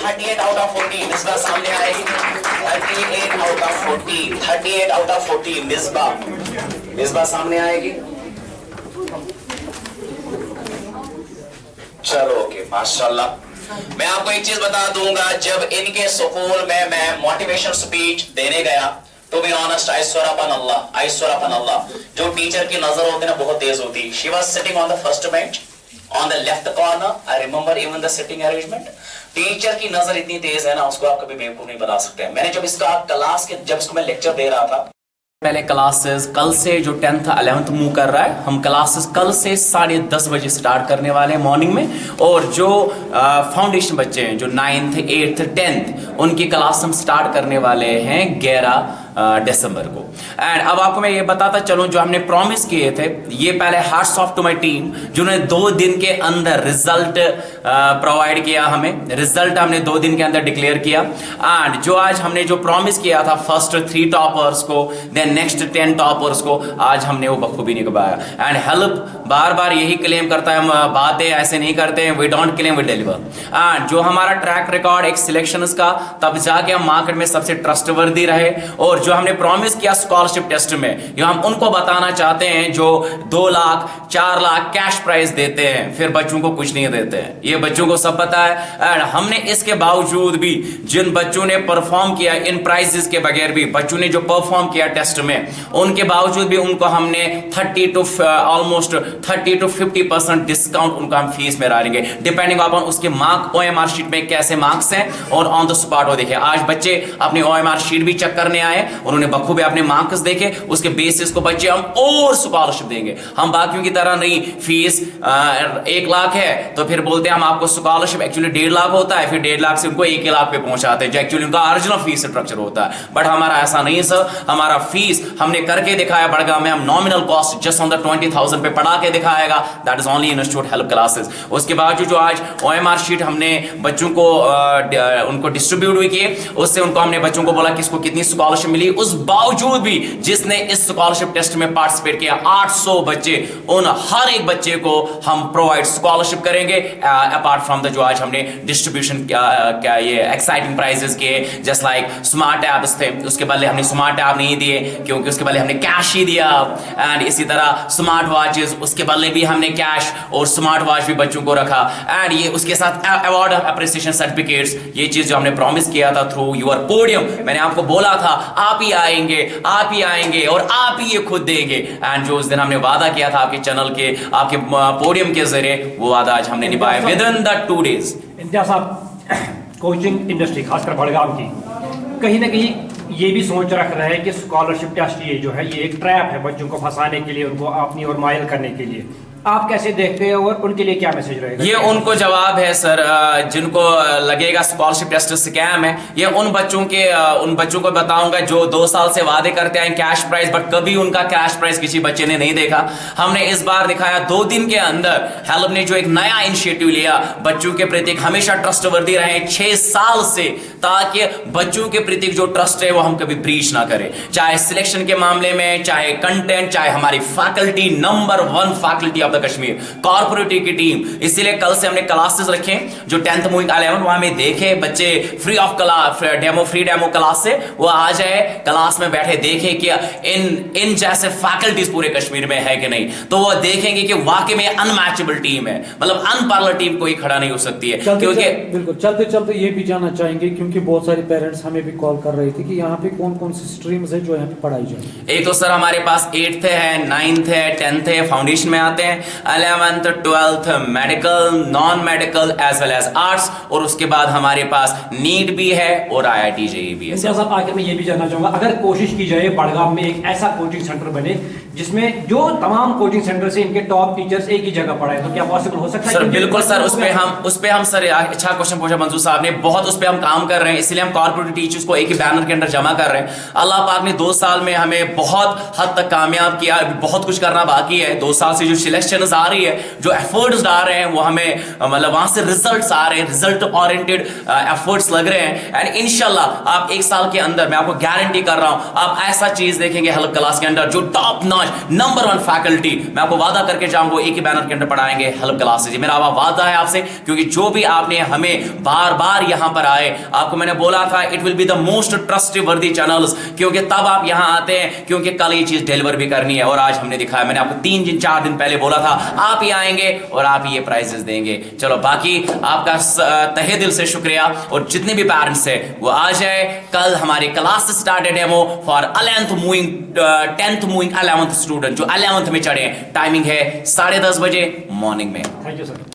38 out of 40 Misbah सामने आएगी। 38 out of 40, 38 out of 40 Misbah सामने आएगी। चलो ओके, माशाल्लाह। मैं आपको एक चीज बता दूंगा, जब इनके स्कूल में मैं मोटिवेशन स्पीच देने गया, to be honest, I swear upon Allah, जो टीचर की नजर होती है ना बहुत तेज होती। She was sitting on the first bench on the left corner, I remember even the sitting arrangement. Teacher की नजर इतनी तेज है ना, उसको आप कभी बेवकूफ नहीं बना सकते। मैंने जब इसको मैं लेक्चर दे रहा था, पहले क्लासेस कल से जो 10th 11th मूव कर रहा है, हम क्लासेस कल से 10:30 बजे स्टार्ट करने वाले हैं मॉर्निंग में। और जो फाउंडेशन बच्चे हैं, जो 9th 8th 10th, उनकी क्लास हम स्टार्ट करने वाले हैं 11 दिसंबर को। एंड अब आपको मैं ये बताता चलूं, जो हमने प्रॉमिस किए थे, ये पहले hats off to my team जिन्होंने 2 दिन के अंदर रिजल्ट प्रोवाइड किया। हमें रिजल्ट हमने 2 दिन के अंदर डिक्लेयर किया। एंड जो आज हमने जो प्रॉमिस किया था फर्स्ट 3 टॉपर्स को, देन नेक्स्ट 10 टॉपर्स को, आज हमने वो बखूबी निभाया। एंड हेल्प बार बार यही क्लेम करता है, हम बातें ऐसे नहीं करते हैं, we don't claim, we deliver. And जो हमारा ट्रैक रिकॉर्ड एक सिलेक्शंस का, तब जाके हम मार्केट में सबसे ट्रस्टवर्दी रहे। और जो हमने प्रॉमिस किया स्कॉलरशिप टेस्ट में, ये हम उनको बताना चाहते हैं जो 2 लाख 4 लाख कैश प्राइज देते हैं, फिर बच्चों को कुछ नहीं देते हैं, ये बच्चों को सब पता है। एंड हमने इसके बावजूद भी जिन बच्चों ने परफॉर्म किया इन प्राइजेस के बगैर भी, बच्चों ने जो परफॉर्म किया टेस्ट में, उनके बावजूद भी उनको हमने 30 to 50% डिस्काउंट उनका हम फीस में डालेंगे, डिपेंडिंग अपॉन उसके मार्क OMR शीट में कैसे मार्क्स हैं। और ऑन द स्पॉट वो देखिए, आज बच्चे अपनी OMR शीट भी चेक करने आए, उन्होंने बखूबे अपने मार्क्स देखे, उसके बेसिस को बच्चे हम और स्कॉलरशिप देंगे। हम बाकियों की तरह नहीं, फीस 1 लाख है तो फिर बोलते हैं हम आपको स्कॉलरशिप, एक्चुअली 1.5 लाख होता है, फिर 1.5 लाख से उनको 1 लाख पे पहुंचाते हैं, जो एक्चुअली उनका ओरिजिनल फीस स्ट्रक्चर होता है। बट हमारा ऐसा नहीं सर, हमारा फीस हमने करके दिखाया बड़गांव में, हम nominal cost just on the 20,000 पे पढ़ा के दिखाएगा, that is only institute help classes. उसके बाद जो आज OMR शीट हमने बच्चों को उनको डिस्ट्रीब्यूट हुई किए, उससे उनको हमने बच्चों को बोला किसको कितनी स्कॉलरशिप मिली। उस बावजूद भी जिसने इस स्कॉलरशिप टेस्ट में पार्टिसिपेट किया, 800 बच्चे, उन हर एक बच्चे को हम प्रोवाइड स्कॉलरशिप करेंगे, अपार्ट फ्रॉम द जो आज हमने डिस्ट्रीब्यूशन क्या ये एक्साइटिंग प्राइजेस किए, जस्ट लाइक स्मार्ट टैब्स थे, उसके बदले हमने स्मार्ट टैब नहीं दिए क्योंकि उसके बदले हमने कैश ही दिया। एंड इसी तरह स्मार्ट वॉचेस, उसके बदले भी हमने कैश और स्मार्ट वॉच भी बच्चों को रखा। एंड ये उसके साथ अवार्ड अप्रिसिएशन सर्टिफिकेट्स, ये चीज जो हमने प्रॉमिस किया था थ्रू योर पोडियम, मैंने आपको बोला था आप ही आएंगे और आप ही ये खुद देंगे। एंड जो उस दिन हमने वादा किया था आपके चैनल के, आपके पोडियम के जरिए, वो वादा आज हमने निभाया with in the 2 days. Imtiaz साहब, कोचिंग इंडस्ट्री खासकर बड़गाम की कहीं ना कहीं ये भी सोच रख रहे हैं कि स्कॉलरशिप टेस्ट ये जो है ये एक ट्रैप है बच्चों को फंसाने के लिए, उनको अपनी ओर मायल करने के लिए। आप कैसे देखते हैं और उनके लिए क्या मैसेज रहेगा? ये उनको जवाब है सर, जिनको लगेगा स्कॉलरशिप टेस्ट स्कैम है, ये उन बच्चों को बताऊंगा जो 2 साल से वादे करते हैं कैश प्राइस, बट कभी उनका कैश प्राइस किसी बच्चे ने नहीं देखा। हमने इस बार दिखाया 2 दिन के अंदर हेल्प ने जो एक नया इनिशिएटिव लिया, बच्चों के प्रति हमेशा ट्रस्टवर्दी रहे 6 साल से, ताकि बच्चों के प्रति जो ट्रस्ट है वो हम कभी ब्रीच ना करें, चाहे सिलेक्शन के मामले में, चाहे कंटेंट, चाहे हमारी faculty, number 1 faculty of the Kashmir corporative की टीम। इसीलिए कल से हमने क्लासेस रखे, जो 10th मूविंग 11 वहां में देखे बच्चे free of class, free demo class से वो आ जाए, क्लास में बैठे देखे कि इन जैसे फैकल्टीज पूरे कश्मीर में है कि नहीं, तो वो देखेंगे कि वाकई में अनमैचेबल टीम है, मतलब अनपैरेलल टीम कोई खड़ा नहीं हो सकती है। क्योंकि बिल्कुल चलते चलते ये भी जानना चाहेंगे, क्योंकि बहुत सारे पेरेंट्स हमें भी कॉल कर रहे थे कि यहाँ पे कौन कौन सी स्ट्रीम्स है जो यहाँ पे पढ़ाई जाए। एक तो सर हमारे पास 8th है, 9th है, 10th है, फाउंडेशन में आते हैं, 11th 12th medical, non medical as well as arts, और उसके बाद हमारे पास नीट भी है और IIT JEE भी है। साहब आखिर में ये भी जानना चाहूंगा, अगर कोशिश की जाए बड़गाम में एक ऐसा कोचिंग सेंटर बने जिसमें जो तमाम कोचिंग सेंटर से इनके टॉप टीचर्स एक ही जगह पढ़ाए, तो क्या पॉसिबल हो सकता है? सर बिल्कुल सर, उस पे हम सर अच्छा क्वेश्चन पूछा मंजूर साहब ने, बहुत उस पे हम काम कर रहे हैं, इसलिए हम कॉर्पोरेट टीचर्स को एक ही बैनर के अंदर जमा कर रहे हैं। अल्लाह पाक ने 2 साल में हमें बहुत हद तक कामयाब किया, बहुत कुछ करना बाकी है। 2 साल से जो क्वेश्चंस आ रही है, जो एफर्ट्स डाल रहे हैं वो हमें मतलब वहां से रिजल्ट्स आ रहे हैं, रिजल्ट ओरिएंटेड एफर्ट्स लग रहे हैं। एंड इंशाल्लाह आप 1 साल के अंदर, मैं आपको गारंटी कर रहा हूं, आप ऐसा चीज देखेंगे हल्क क्लास के अंदर जो टॉप नॉच नंबर 1 फैकल्टी, मैं आपको वादा करके जाऊं, वो एक ही बैनर के अंदर पढ़ाएंगे हल्क क्लासेज। मेरा वादा है आपसे, क्योंकि जो भी आपने हमें बार बार यहां पर आए, आपको मैंने बोला था it will be the most trusted वर्दी चैनल्स, क्योंकि तब आप यहां आते हैं क्योंकि कल ये चीज डिलीवर भी करनी है, और आज हमने दिखाया। मैंने आपको 3-4 दिन पहले बोला था आप ही आएंगे और आप ही ये प्राइजेस देंगे। चलो बाकी आपका तहे दिल से शुक्रिया, और जितने भी पेरेंट्स है वो आ जाए। कल हमारी class started demo for 11th moving 10th moving 11th student जो 11th में चढ़े हैं। टाइमिंग है 10:30 बजे मॉर्निंग में। Thank you sir.